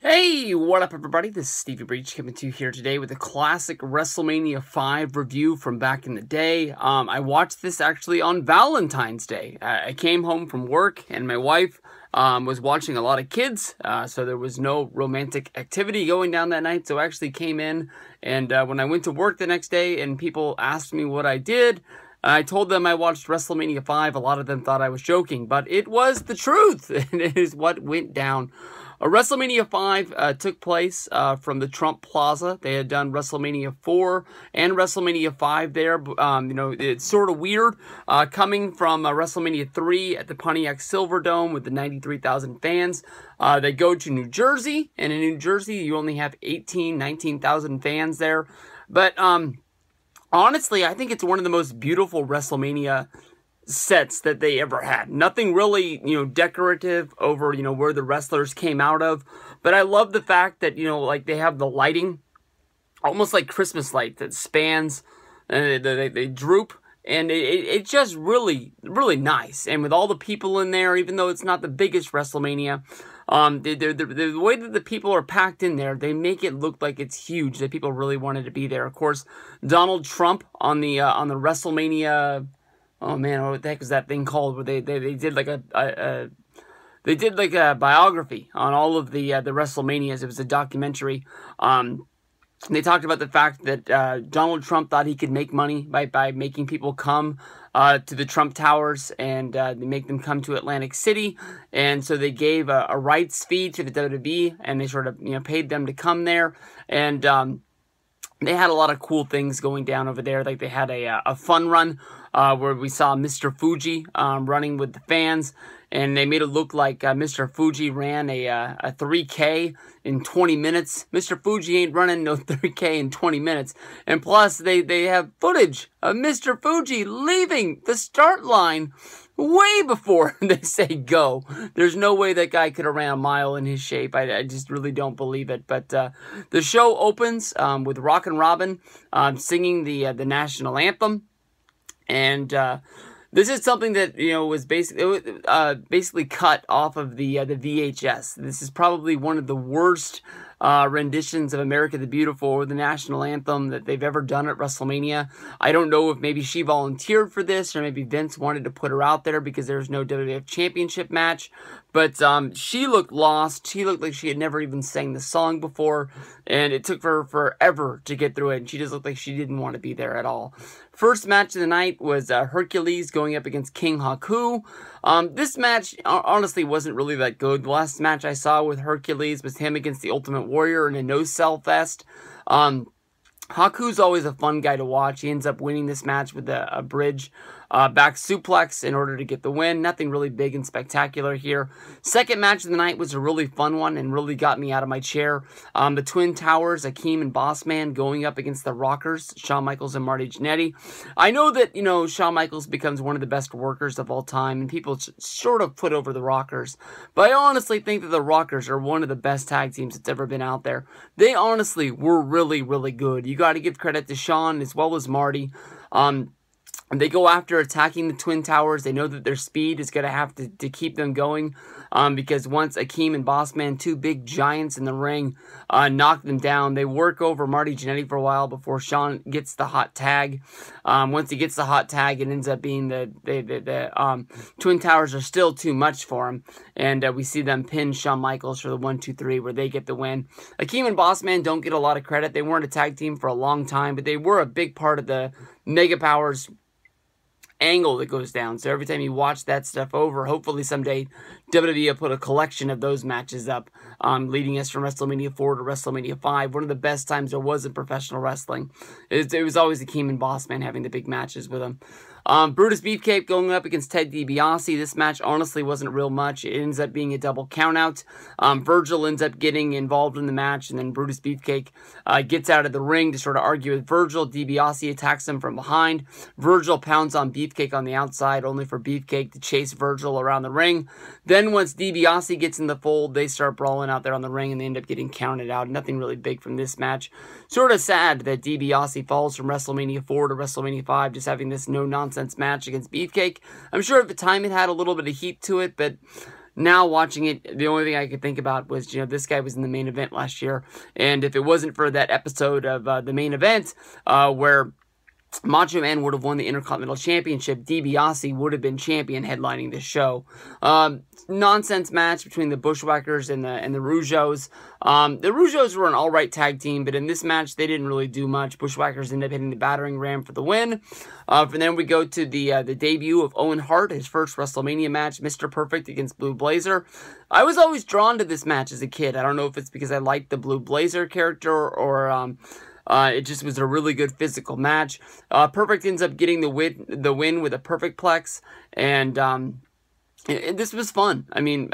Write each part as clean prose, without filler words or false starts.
Hey, what up everybody? This is Stevie Breach coming to you here today with a classic WrestleMania V review from back in the day. I watched this actually on Valentine's Day. I came home from work and my wife was watching a lot of kids, so there was no romantic activity going down that night. So I actually came in, and when I went to work the next day and people asked me what I did, I told them I watched WrestleMania V. A lot of them thought I was joking, but it was the truth, and it is what went down. WrestleMania V took place from the Trump Plaza. They had done WrestleMania 4 and WrestleMania 5 there. It's sort of weird coming from WrestleMania 3 at the Pontiac Silverdome with the 93,000 fans. They go to New Jersey, and in New Jersey you only have 19,000 fans there. But honestly, I think it's one of the most beautiful WrestleMania sets that they ever had. Nothing really, decorative over, where the wrestlers came out of. But I love the fact that, like they have the lighting, almost like Christmas light that spans, and they droop. And it's just really, really nice. And with all the people in there, even though it's not the biggest WrestleMania, the way that the people are packed in there, they make it look like it's huge, that people really wanted to be there. Of course, Donald Trump on the WrestleMania... Oh man, what the heck is that thing called? Where they did like a biography on all of the WrestleManias. It was a documentary. They talked about the fact that Donald Trump thought he could make money by making people come to the Trump Towers and they make them come to Atlantic City, and so they gave a rights fee to the WWE, and they sort of paid them to come there, and they had a lot of cool things going down over there. Like they had a fun run where we saw Mr. Fuji running with the fans, and they made it look like Mr. Fuji ran a 3K in 20 minutes. Mr. Fuji ain't running no 3K in 20 minutes. And plus, they have footage of Mr. Fuji leaving the start line way before they say go. There's no way that guy could have ran a mile in his shape. I just really don't believe it. But the show opens with Rockin' Robin singing the national anthem. And this is something that was basically cut off of the VHS. This is probably one of the worst renditions of America the Beautiful or the national anthem that they've ever done at WrestleMania. I don't know if maybe she volunteered for this, or maybe Vince wanted to put her out there because there was no WWF Championship match. But she looked lost. She looked like she had never even sang the song before, and it took her forever to get through it, and she just looked like she didn't want to be there at all. First match of the night was Hercules going up against King Haku. This match honestly wasn't really that good. The last match I saw with Hercules was him against the Ultimate Warrior in a no-cell fest. Haku's always a fun guy to watch. He ends up winning this match with a bridge back suplex in order to get the win. Nothing really big and spectacular here. Second match of the night was a really fun one and really got me out of my chair. The Twin Towers, Akeem and Bossman going up against the Rockers, Shawn Michaels and Marty Jannetty. I know that, Shawn Michaels becomes one of the best workers of all time, and people sort of put over the Rockers. But I honestly think that the Rockers are one of the best tag teams that's ever been out there. They honestly were really, really good. You got to give credit to Shawn as well as Marty. And they go after attacking the Twin Towers. They know that their speed is going to have to keep them going. Because once Akeem and Bossman, two big giants in the ring, knock them down, they work over Marty Jannetty for a while before Shawn gets the hot tag. Once he gets the hot tag, it ends up being the Twin Towers are still too much for him. And we see them pin Shawn Michaels for the 1-2-3 where they get the win. Akeem and Bossman don't get a lot of credit. They weren't a tag team for a long time, but they were a big part of the Megapowers angle that goes down. So every time you watch that stuff over, hopefully someday WWE will put a collection of those matches up, leading us from WrestleMania 4 to WrestleMania 5. One of the best times there was in professional wrestling. It was always Akeem and Bossman having the big matches with them. Brutus Beefcake going up against Ted DiBiase. This match honestly wasn't real much. It ends up being a double countout. Virgil ends up getting involved in the match, and then Brutus Beefcake gets out of the ring to sort of argue with Virgil. DiBiase attacks him from behind. Virgil pounds on Beefcake on the outside, only for Beefcake to chase Virgil around the ring. Then once DiBiase gets in the fold, they start brawling out there on the ring, and they end up getting counted out. Nothing really big from this match. Sort of sad that DiBiase falls from WrestleMania 4 to WrestleMania 5, just having this no-nonsense match against Beefcake. I'm sure at the time it had a little bit of heat to it, but now watching it, the only thing I could think about was, this guy was in the main event last year. And if it wasn't for that episode of the main event where Macho Man would have won the Intercontinental Championship, DiBiase would have been champion headlining this show. Nonsense match between the Bushwhackers and the Rougeaus. The Rougeaus were an alright tag team, but in this match, they didn't really do much. Bushwhackers ended up hitting the battering ram for the win. From then we go to the debut of Owen Hart, his first WrestleMania match, Mr. Perfect against Blue Blazer. I was always drawn to this match as a kid. I don't know if it's because I liked the Blue Blazer character or it just was a really good physical match. Perfect ends up getting the win with a Perfect Plex, and this was fun. I mean,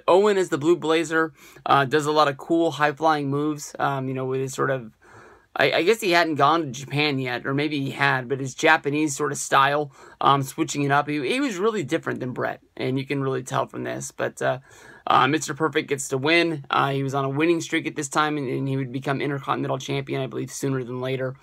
Owen as the Blue Blazer does a lot of cool high-flying moves, with his sort of, I guess he hadn't gone to Japan yet, or maybe he had, but his Japanese sort of style, switching it up, he was really different than Brett, and you can really tell from this, but Mr. Perfect gets to win. He was on a winning streak at this time, and he would become Intercontinental Champion, I believe, sooner than later,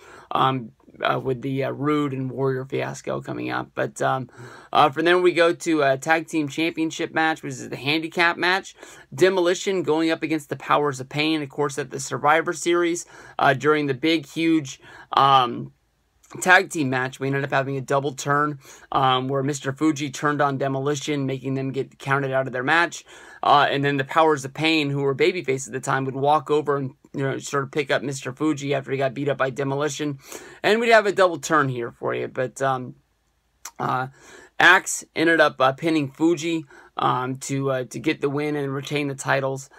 with the Rude and Warrior fiasco coming up. But from there, we go to a Tag Team Championship match, which is the handicap match. Demolition going up against the Powers of Pain, of course, at the Survivor Series during the big, huge tag team match. We ended up having a double turn where Mr. Fuji turned on Demolition, making them get counted out of their match. And then the Powers of Pain, who were babyface at the time, would walk over and sort of pick up Mr. Fuji after he got beat up by Demolition. And we'd have a double turn here for you. But Axe ended up pinning Fuji to get the win and retain the titles.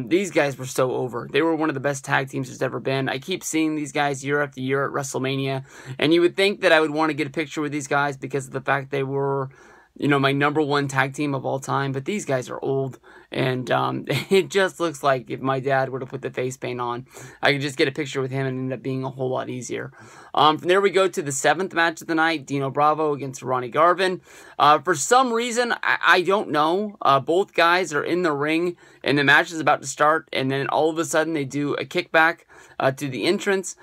These guys were so over. They were one of the best tag teams there's ever been. I keep seeing these guys year after year at WrestleMania, and you would think that I would want to get a picture with these guys because of the fact they were, my #1 tag team of all time, but these guys are old, and it just looks like if my dad were to put the face paint on, I could just get a picture with him and end up being a whole lot easier. From there we go to the 7th match of the night, Dino Bravo against Ronnie Garvin. For some reason, I don't know, both guys are in the ring, and the match is about to start, and then all of a sudden they do a kickback to the entrance.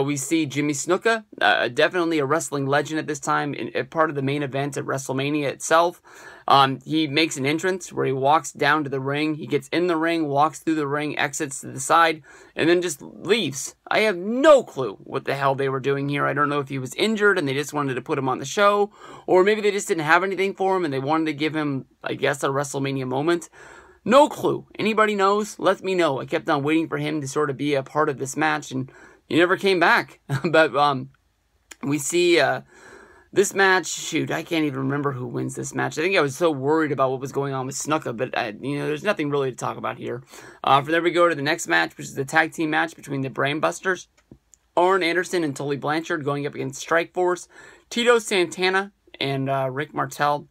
We see Jimmy Snuka, definitely a wrestling legend at this time, part of the main event at WrestleMania itself. He makes an entrance where he walks down to the ring. He gets in the ring, walks through the ring, exits to the side, and then just leaves. I have no clue what the hell they were doing here. I don't know if he was injured and they just wanted to put him on the show, or maybe they just didn't have anything for him and they wanted to give him, I guess, a WrestleMania moment. No clue. Anybody knows? Let me know. I kept on waiting for him to sort of be a part of this match, and he never came back. But we see this match. Shoot, I can't even remember who wins this match. I think I was so worried about what was going on with Snuka, but there's nothing really to talk about here. From there we go to the next match, which is the tag team match between the Brainbusters, Arn Anderson and Tully Blanchard going up against Strikeforce, Tito Santana, and Rick Martel.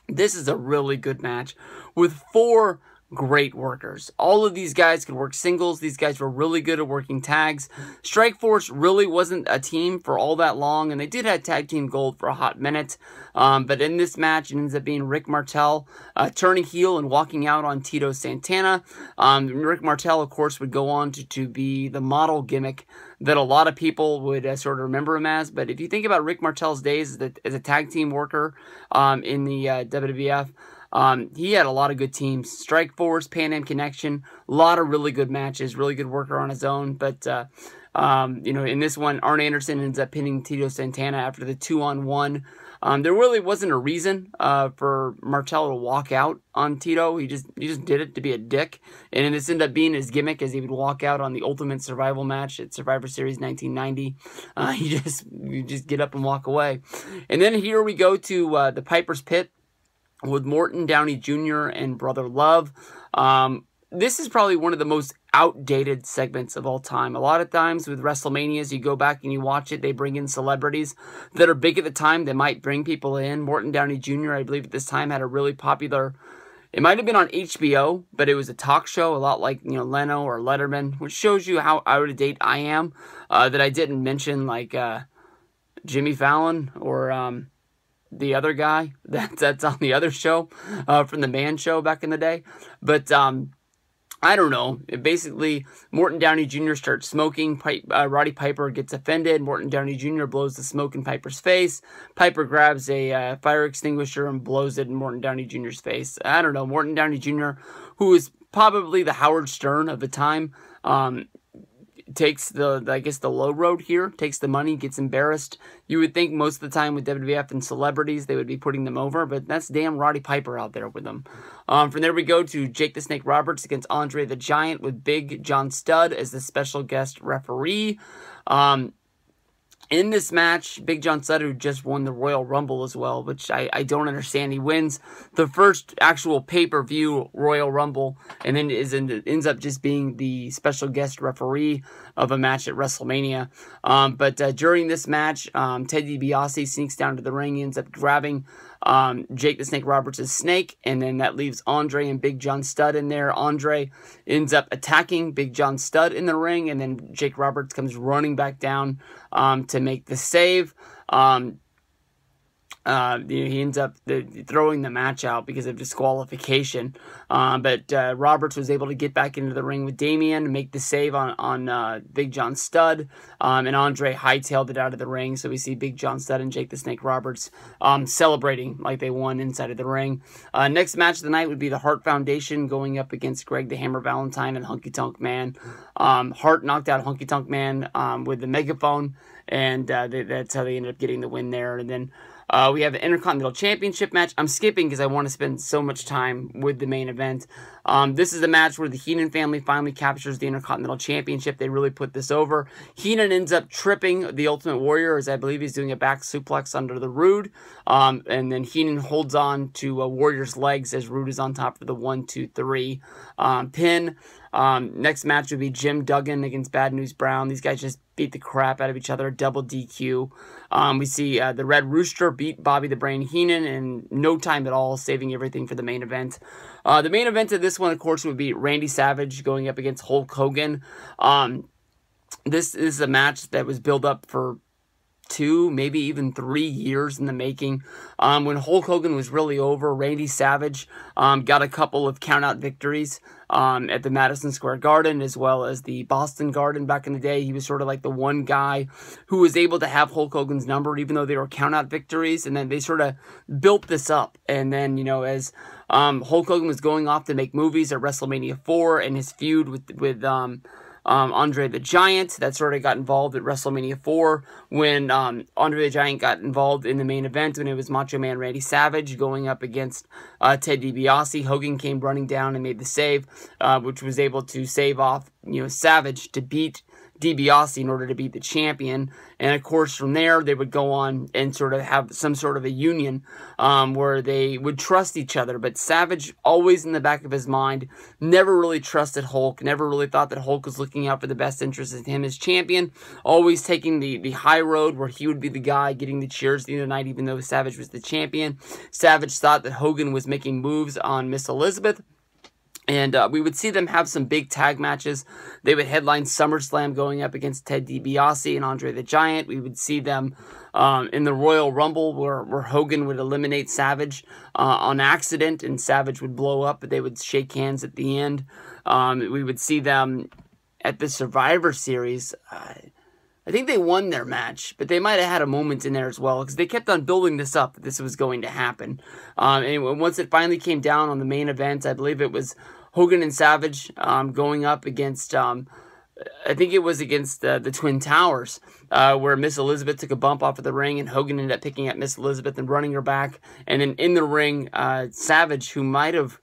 This is a really good match with 4 great workers. All of these guys could work singles. These guys were really good at working tags. Strikeforce really wasn't a team for all that long, and they did have tag team gold for a hot minute. But in this match, it ends up being Rick Martel turning heel and walking out on Tito Santana. Rick Martel, of course, would go on to be the model gimmick that a lot of people would sort of remember him as. But if you think about Rick Martel's days as a tag team worker in the WWF, he had a lot of good teams. Strikeforce, Pan Am Connection, a lot of really good matches, really good worker on his own. But, in this one, Arn Anderson ends up pinning Tito Santana after the 2-on-1. There really wasn't a reason for Martel to walk out on Tito. He just did it to be a dick. And this ended up being his gimmick as he would walk out on the Ultimate Survival match at Survivor Series 1990. You just get up and walk away. And then here we go to the Piper's Pit with Morton Downey Jr. and Brother Love. This is probably one of the most outdated segments of all time. A lot of times with WrestleManias, you go back and you watch it, they bring in celebrities that are big at the time. They might bring people in. Morton Downey Jr., I believe at this time, had a really popular, it might have been on HBO, but it was a talk show, a lot like, Leno or Letterman, which shows you how out of date I am, that I didn't mention, like, Jimmy Fallon or, the other guy that's on the other show, from the Man Show back in the day. But, I don't know. Basically, Morton Downey Jr. starts smoking. Roddy Piper gets offended. Morton Downey Jr. blows the smoke in Piper's face. Piper grabs a fire extinguisher and blows it in Morton Downey Jr.'s face. I don't know. Morton Downey Jr., who is probably the Howard Stern of the time, takes the low road here, takes the money, gets embarrassed. You would think most of the time with WWF and celebrities, they would be putting them over, but that's damn Roddy Piper out there with them. From there we go to Jake the Snake Roberts against Andre the Giant with Big John Studd as the special guest referee. In this match, Big John Studd, who just won the Royal Rumble as well, which I don't understand. He wins the first actual pay-per-view Royal Rumble, and then ends up just being the special guest referee of a match at WrestleMania. But during this match, Ted DiBiase sneaks down to the ring, ends up grabbing Jake the Snake Roberts' snake, and then that leaves Andre and Big John Studd in there. Andre ends up attacking Big John Studd in the ring, and then Jake Roberts comes running back down to make the save. He ends up throwing the match out because of disqualification. But Roberts was able to get back into the ring with Damien and make the save on Big John Studd. And Andre hightailed it out of the ring. So we see Big John Studd and Jake the Snake Roberts celebrating like they won inside of the ring. Next match of the night would be the Hart Foundation going up against Greg the Hammer Valentine and Honky Tonk Man. Hart knocked out Honky Tonk Man with the megaphone. And that's how they ended up getting the win there. And then we have the Intercontinental Championship match. I'm skipping because I want to spend so much time with the main event. This is the match where the Heenan family finally captures the Intercontinental Championship. They really put this over. Heenan ends up tripping the Ultimate Warrior, as I believe he's doing a back suplex under the Rude. And then Heenan holds on to Warrior's legs as Rude is on top for the 1-2-3 pin. Next match would be Jim Duggan against Bad News Brown. These guys just beat the crap out of each other, double DQ. We see the Red Rooster beat Bobby the Brain Heenan in no time at all, saving everything for the main event. The main event of this one, of course, would be Randy Savage going up against Hulk Hogan. This is a match that was built up for 2, maybe even 3 years in the making. When Hulk Hogan was really over, Randy Savage got a couple of count-out victories at the Madison Square Garden as well as the Boston Garden back in the day. He was sort of like the one guy who was able to have Hulk Hogan's number even though they were count-out victories, and then they sort of built this up. And then, you know, as Hulk Hogan was going off to make movies at WrestleMania 4 and his feud with Andre the Giant, that sort of got involved at WrestleMania 4 when Andre the Giant got involved in the main event when it was Macho Man Randy Savage going up against Ted DiBiase. Hogan came running down and made the save, which was able to save off, you know, Savage to beat DiBiase in order to beat the champion. And of course from there they would go on and sort of have some sort of a union where they would trust each other. But Savage, always in the back of his mind, never really trusted Hulk, never really thought that Hulk was looking out for the best interests of him as champion, always taking the high road where he would be the guy getting the cheers at the end of the night even though Savage was the champion. Savage thought that Hogan was making moves on Miss Elizabeth. And we would see them have some big tag matches. They would headline SummerSlam going up against Ted DiBiase and Andre the Giant. We would see them in the Royal Rumble where Hogan would eliminate Savage on accident and Savage would blow up, but they would shake hands at the end. We would see them at the Survivor Series. I think they won their match, but they might have had a moment in there as well because they kept on building this up that this was going to happen. And once it finally came down on the main event, I believe it was Hogan and Savage going up against, I think it was against the Twin Towers, where Miss Elizabeth took a bump off of the ring and Hogan ended up picking up Miss Elizabeth and running her back. And then in the ring, Savage, who might have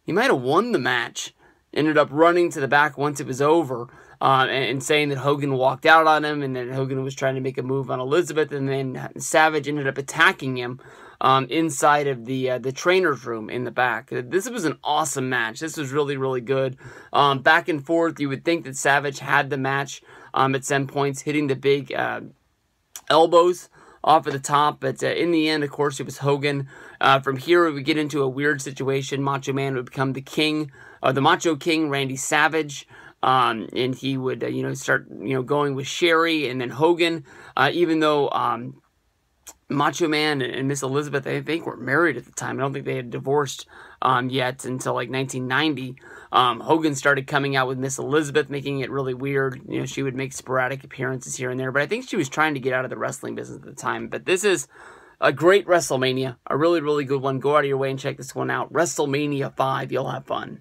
won the match, ended up running to the back once it was over. And saying that Hogan walked out on him and that Hogan was trying to make a move on Elizabeth, and then Savage ended up attacking him inside of the trainer's room in the back. This was an awesome match. This was really, really good. Back and forth, you would think that Savage had the match at some points, hitting the big elbows off of the top, but in the end, of course, it was Hogan. From here, we would get into a weird situation. Macho Man would become the king, the Macho King, Randy Savage. And he would, start, going with Sherry and then Hogan, even though, Macho Man and Miss Elizabeth, I think, were married at the time. I don't think they had divorced, yet until like 1990. Hogan started coming out with Miss Elizabeth, making it really weird. You know, she would make sporadic appearances here and there, but I think she was trying to get out of the wrestling business at the time. But this is a great WrestleMania, a really, really good one. Go out of your way and check this one out. WrestleMania 5, you'll have fun.